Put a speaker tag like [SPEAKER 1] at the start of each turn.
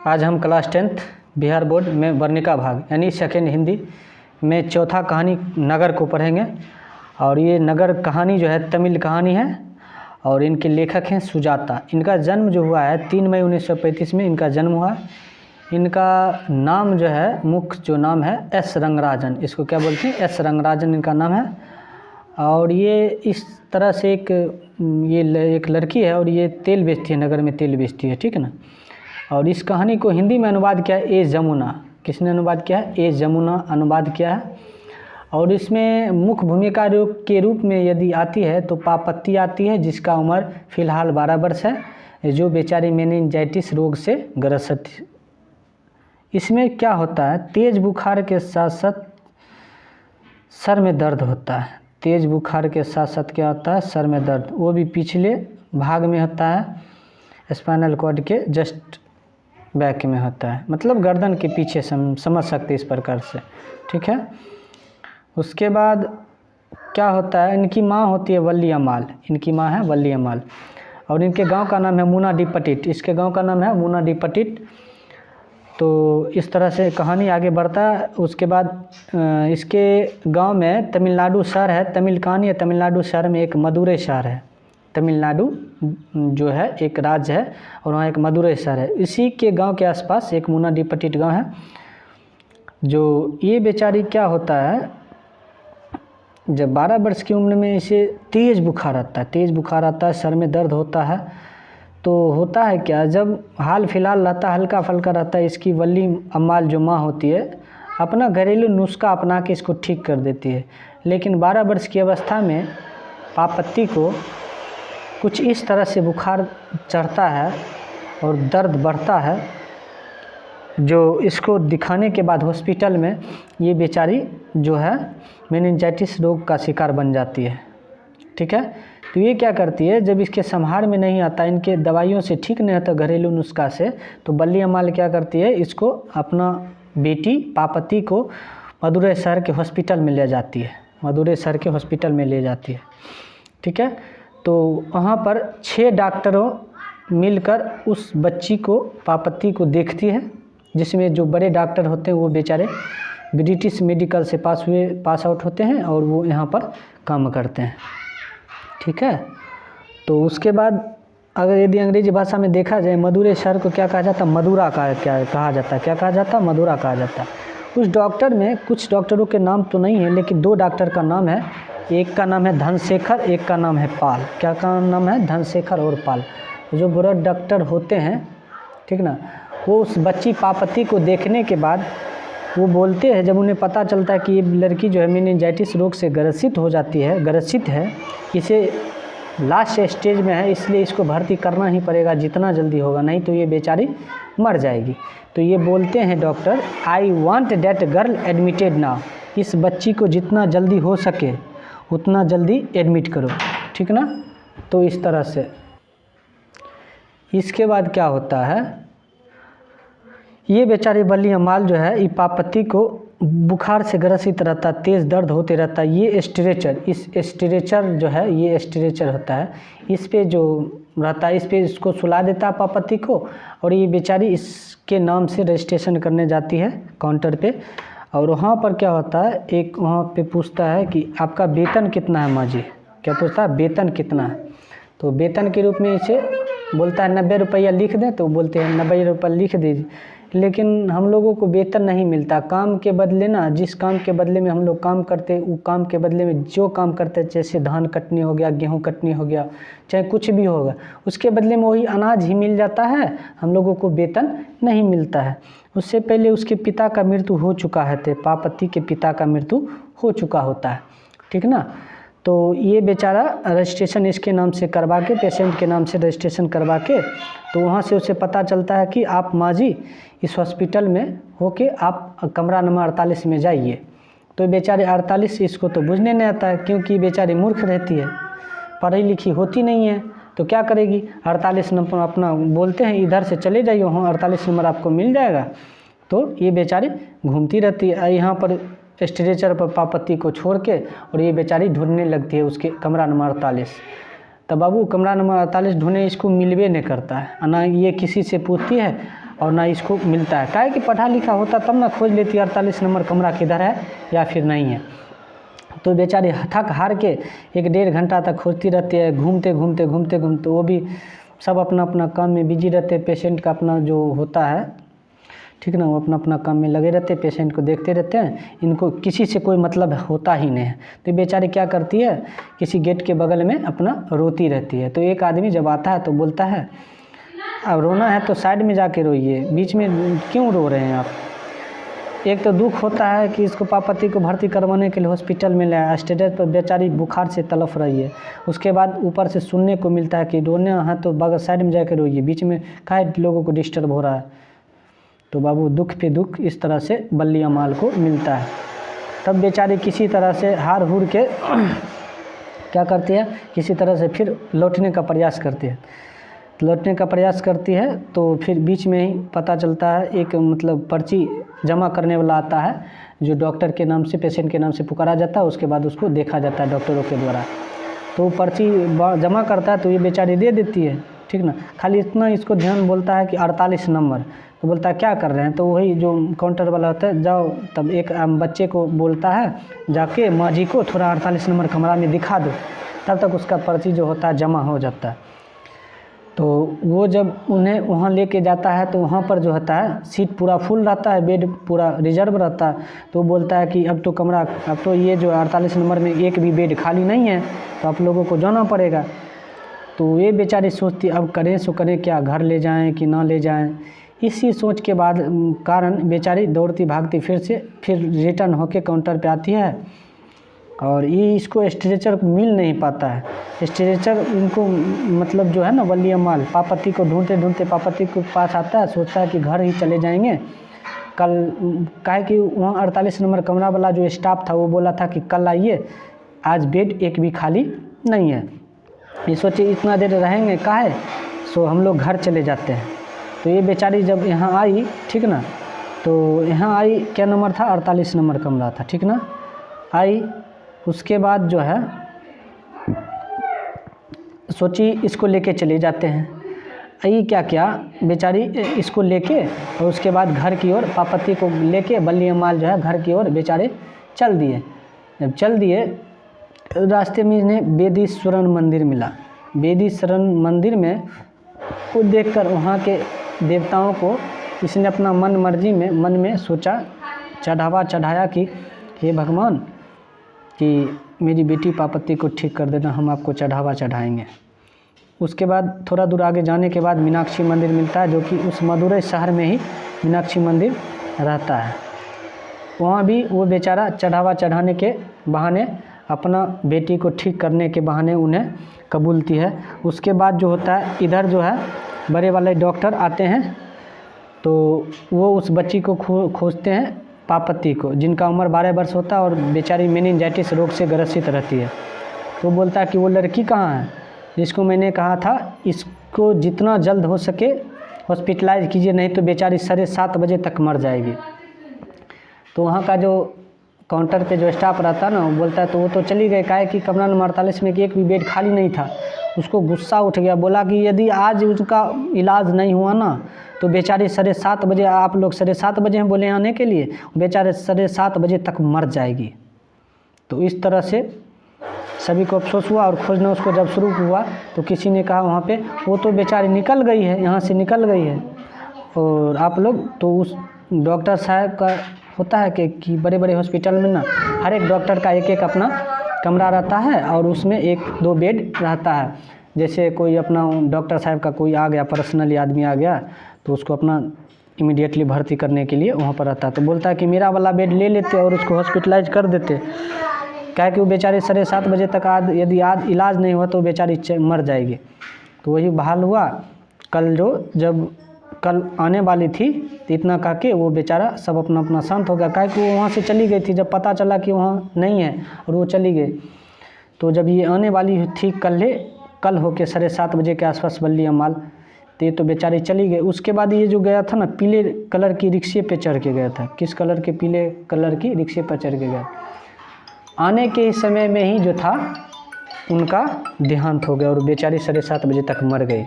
[SPEAKER 1] आज हम class 10th Bihar board में वर्णिका भाग यानी सेकेंड हिंदी में चौथा कहानी नगर को पढ़ेंगे। और ये नगर कहानी जो है तमिल कहानी है और इनके लेखक हैं सुजाता। इनका जन्म जो हुआ है 3 मई 1935 में इनका जन्म हुआ। इनका नाम जो है मुख्य जो नाम है एस रंगराजन, इसको क्या बोलते हैं, एस रंगराजन इनका नाम है। और ये इस तरह से एक लड़की है और ये तेल बेचती है, नगर में तेल बेचती है, ठीक है ना। और इस कहानी को हिंदी में अनुवाद किया है ए जमुना। किसने अनुवाद किया है? ए जमुना अनुवाद किया है। और इसमें मुख्य भूमिका के रूप में यदि आती है तो पापत्ती आती है, जिसका उम्र फ़िलहाल 12 वर्ष है, जो बेचारी मेनिंजाइटिस रोग से ग्रसित। इसमें क्या होता है, तेज़ बुखार के साथ साथ सर में दर्द होता है। तेज़ बुखार के साथ साथ क्या होता है, सर में दर्द, वो भी पिछले भाग में होता है, स्पाइनल कॉर्ड के जस्ट बैक में होता है, मतलब गर्दन के पीछे समझ सकते इस प्रकार से, ठीक है। उसके बाद क्या होता है, इनकी माँ होती है वल्ली अमाल, इनकी माँ है वल्ली अमाल और इनके गांव का नाम है मुनाडीपट्टिट, इसके गांव का नाम है मुनाडीपट्टिट। तो इस तरह से कहानी आगे बढ़ता है। उसके बाद इसके गांव में तमिलनाडु शहर है, तमिल कहानी है। तमिलनाडु शहर में एक मदुरै शहर है, तमिलनाडु जो है एक राज्य है और वहाँ एक मदुरै शहर है। इसी के गांव के आसपास एक मुनाडीपट्टिट गांव है। जो ये बेचारी क्या होता है, जब 12 वर्ष की उम्र में इसे तेज़ बुखार आता है, तेज़ बुखार आता है, सर में दर्द होता है। तो होता है क्या, जब हाल फिलहाल रहता हल्का फल्का रहता है, इसकी वल्ली अम्माल जो माँ होती है अपना घरेलू नुस्खा अपना के इसको ठीक कर देती है। लेकिन 12 वर्ष की अवस्था में पापत्ती को कुछ इस तरह से बुखार चढ़ता है और दर्द बढ़ता है, जो इसको दिखाने के बाद हॉस्पिटल में ये बेचारी जो है मेनिंजाइटिस रोग का शिकार बन जाती है, ठीक है। तो ये क्या करती है, जब इसके संहार में नहीं आता, इनके दवाइयों से ठीक नहीं होता घरेलू नुस्खा से, तो बल्ली अम्माल क्या करती है, इसको अपना बेटी पापत्ती को मदुरै शहर के हॉस्पिटल में ले जाती है, मदुरै शहर के हॉस्पिटल में ले जाती है, ठीक है। तो वहाँ पर 6 डॉक्टरों मिलकर उस बच्ची को पापत्ती को देखती है, जिसमें जो बड़े डॉक्टर होते हैं वो बेचारे ब्रिटिश मेडिकल से पास आउट होते हैं और वो यहाँ पर काम करते हैं, ठीक है। तो उसके बाद अगर यदि अंग्रेजी भाषा में देखा जाए, मदुरै शहर को क्या कहा जाता है, मदुरा का क्या कहा जाता है, क्या कहा जाता है, मदुरा कहा जाता है। उस डॉक्टर में कुछ डॉक्टरों के नाम तो नहीं है, लेकिन 2 डॉक्टर का नाम है, एक का नाम है धनशेखर, एक का नाम है पाल। क्या का नाम है, धनशेखर और पाल। जो बड़े डॉक्टर होते हैं, ठीक ना, वो उस बच्ची पापत्ती को देखने के बाद वो बोलते हैं, जब उन्हें पता चलता है कि ये लड़की जो है मेनिंजाइटिस रोग से ग्रसित है, इसे लास्ट स्टेज में है, इसलिए इसको भर्ती करना ही पड़ेगा जितना जल्दी होगा, नहीं तो ये बेचारी मर जाएगी। तो ये बोलते हैं doctor, I want that girl admitted now, इस बच्ची को जितना जल्दी हो सके उतना जल्दी एडमिट करो, ठीक ना। तो इस तरह से इसके बाद क्या होता है, ये बेचारी बल्ली अम्माल जो है ये पापत्ती को बुखार से ग्रसित रहता, तेज़ दर्द होते रहता। ये स्ट्रेचर, इस स्ट्रेचर जो है, ये स्ट्रेचर होता है, इस पे जो रहता है, इस पे इसको सुला देता है पापत्ती को, और ये बेचारी इसके नाम से रजिस्ट्रेशन करने जाती है काउंटर पे। और वहाँ पर क्या होता है, एक वहाँ पे पूछता है कि आपका वेतन कितना है माँ जी, क्या पूछता है, वेतन कितना है। तो वेतन के रूप में इसे बोलता है 90 रुपया लिख दें, तो बोलते हैं 90 रुपये लिख दीजिए। लेकिन हम लोगों को वेतन नहीं मिलता, काम के बदले ना, जिस काम के बदले में हम लोग काम करते हैं, वो काम के बदले में जो काम करते हैं, जैसे धान कटनी हो गया, गेहूं कटनी हो गया, चाहे कुछ भी होगा, उसके बदले में वही अनाज ही मिल जाता है, हम लोगों को वेतन नहीं मिलता है। उससे पहले उसके पिता का मृत्यु हो चुका है, पापत्ती के पिता का मृत्यु हो चुका होता है, ठीक ना। तो ये बेचारा रजिस्ट्रेशन इसके नाम से करवा के, पेशेंट के नाम से रजिस्ट्रेशन करवा के, तो वहाँ से उसे पता चलता है कि आप माँ जी इस हॉस्पिटल में होके आप कमरा नंबर 48 में जाइए। तो बेचारे 48 इसको तो बुझने नहीं आता है, क्योंकि बेचारी मूर्ख रहती है, पढ़ी लिखी होती नहीं है, तो क्या करेगी, 48 नंबर अपना बोलते हैं इधर से चले जाइए, वहाँ 48 नंबर आपको मिल जाएगा। तो ये बेचारी घूमती रहती है यहाँ पर स्ट्रेचर पर पापत्ती को छोड़ के, और ये बेचारी ढूंढने लगती है उसके कमरा नंबर 48। तब बाबू कमरा नंबर 48 ढूंढे, इसको मिलवे नहीं करता है ना, ये किसी से पूछती है और ना इसको मिलता है। काहे कि पढ़ा लिखा होता तब ना खोज लेती 48 नंबर कमरा किधर है या फिर नहीं है। तो बेचारी थक हार के 1-1.5 घंटा तक खोजती रहती है, घूमते घूमते घूमते घूमते। वो भी सब अपना अपना काम में बिजी रहते हैं, पेशेंट का अपना जो होता है, ठीक ना, वो अपना अपना काम में लगे रहते हैं, पेशेंट को देखते रहते हैं, इनको किसी से कोई मतलब होता ही नहीं है। तो बेचारी क्या करती है, किसी गेट के बगल में अपना रोती रहती है। तो एक आदमी जब आता है तो बोलता है, अब रोना है तो साइड में जाके रोइए, बीच में क्यों रो रहे हैं आप। एक तो दुख होता है कि इसको पापति को भर्ती करवाने के लिए हॉस्पिटल में लाया, स्टेज पर बेचारी बुखार से तड़फ रही है। उसके बाद ऊपर से सुनने को मिलता है कि रोने है तो बगल साइड में जाकर रोइए, बीच में काहे लोगों को डिस्टर्ब हो रहा है। तो बाबू दुख पे दुख इस तरह से बल्ली अमाल को मिलता है। तब बेचारी किसी तरह से हार हुर के क्या करती है, किसी तरह से फिर लौटने का प्रयास करती है। लौटने का प्रयास करती है तो फिर बीच में ही पता चलता है, एक मतलब पर्ची जमा करने वाला आता है, जो डॉक्टर के नाम से, पेशेंट के नाम से पुकारा जाता है। उसके बाद उसको देखा जाता है डॉक्टरों के द्वारा। तो पर्ची जमा करता है तो ये बेचारी दे देती है, ठीक ना। खाली इतना इसको ध्यान बोलता है कि 48 नंबर। तो बोलता है क्या कर रहे हैं, तो वही जो काउंटर वाला होता है, जाओ। तब एक बच्चे को बोलता है, जाके माँ जी को थोड़ा 48 नंबर कमरा में दिखा दो। तब तक उसका पर्ची जो होता है जमा हो जाता है। तो वो जब उन्हें वहाँ लेके जाता है तो वहाँ पर जो होता है सीट पूरा फुल रहता है, बेड पूरा रिजर्व रहता है। तो बोलता है कि अब तो ये जो 48 नंबर में एक भी बेड खाली नहीं है, तो आप लोगों को जाना पड़ेगा। तो ये बेचारी सोचती अब करें सो करें क्या, घर ले जाएं कि ना ले जाएं। इसी सोच के बाद कारण बेचारी दौड़ती भागती फिर रिटर्न होके काउंटर पे आती है। और ये इसको स्ट्रेचर मिल नहीं पाता है। स्ट्रेचर इनको मतलब जो है ना बल्ली अमाल पापति को ढूंढते ढूंढते पापति के पास आता है, सोचता है कि घर ही चले जाएंगे कल। काहे कि वहाँ 48 नंबर कमरा वाला जो स्टाफ था वो बोला था कि कल आइए, आज बेड एक भी खाली नहीं है। ये सोचे इतना देर रहेंगे काहे, सो हम लोग घर चले जाते हैं। तो ये बेचारी जब यहाँ आई, ठीक ना, तो यहाँ आई, क्या नंबर था, 48 नंबर कमरा था, ठीक ना। आई, उसके बाद जो है सोची इसको लेके चले जाते हैं। आई क्या बेचारी इसको लेके और उसके बाद घर की ओर पापति को लेके बल्ली अमाल जो है घर की ओर बेचारे चल दिए। जब चल दिए रास्ते में इन्हें बेदीश्वरन मंदिर मिला। बेदीश्वरन मंदिर में को देखकर वहाँ के देवताओं को इसने अपना मन में सोचा, चढ़ाया कि हे भगवान कि मेरी बेटी पापति को ठीक कर देना, हम आपको चढ़ावा चढ़ाएंगे। उसके बाद थोड़ा दूर आगे जाने के बाद मीनाक्षी मंदिर मिलता है, जो कि उस मदुरै शहर में ही मीनाक्षी मंदिर रहता है। वहाँ भी वो बेचारा चढ़ावा चढ़ाने के बहाने, अपना बेटी को ठीक करने के बहाने उन्हें कबूलती है। उसके बाद जो होता है, इधर जो है बड़े वाले डॉक्टर आते हैं, तो वो उस बच्ची को खोजते हैं, पापति को, जिनका उम्र 12 वर्ष होता है और बेचारी मेनिंजाइटिस रोग से ग्रसित रहती है। तो बोलता है कि वो लड़की कहाँ है, जिसको मैंने कहा था इसको जितना जल्द हो सके हॉस्पिटलाइज कीजिए, नहीं तो बेचारी 7:30 बजे तक मर जाएगी। तो वहाँ का जो काउंटर पे जो स्टाफ रहता है ना, वो बोलता है तो वो तो चली गई, काहे कि कमरा नंबर 48 में एक भी बेड खाली नहीं था। उसको गुस्सा उठ गया, बोला कि यदि आज उसका इलाज नहीं हुआ ना तो बेचारी 7:30 बजे, आप लोग 7:30 बजे हैं बोले आने के लिए, बेचारे 7:30 बजे तक मर जाएगी। तो इस तरह से सभी को अफसोस हुआ और खोजना उसको जब शुरू हुआ तो किसी ने कहा वहाँ पे वो तो बेचारी निकल गई है, यहाँ से निकल गई है। और आप लोग तो उस डॉक्टर साहब का होता है कि बड़े बड़े हॉस्पिटल में ना हर एक डॉक्टर का एक अपना कमरा रहता है और उसमें 1-2 बेड रहता है। जैसे कोई अपना डॉक्टर साहब का कोई आ गया, पर्सनली आदमी आ गया, तो उसको अपना इमीडिएटली भर्ती करने के लिए वहाँ पर रहता है। तो बोलता है कि मेरा वाला बेड ले लेते और उसको हॉस्पिटलाइज कर देते, क्या कि वो बेचारी 7:30 बजे तक यदि आज इलाज नहीं हुआ तो बेचारी मर जाएगी। तो वही बहाल हुआ। जब कल आने वाली थी तो इतना कह के वो बेचारा सब अपना अपना शांत हो गया, क्या कि वो वहाँ से चली गई थी। जब पता चला कि वहाँ नहीं है और वो चली गई, तो जब ये आने वाली थी कल होके 7:30 बजे के आसपास बल्ली अमाल, तो ये तो बेचारी चली गई। उसके बाद ये जो गया था ना, पीले कलर की रिक्शे पे चढ़ के गया था। किस कलर के? पीले कलर की रिक्शे पर चढ़ के गया। आने के समय में ही जो था उनका देहांत हो गया और बेचारी 7:30 बजे तक मर गई।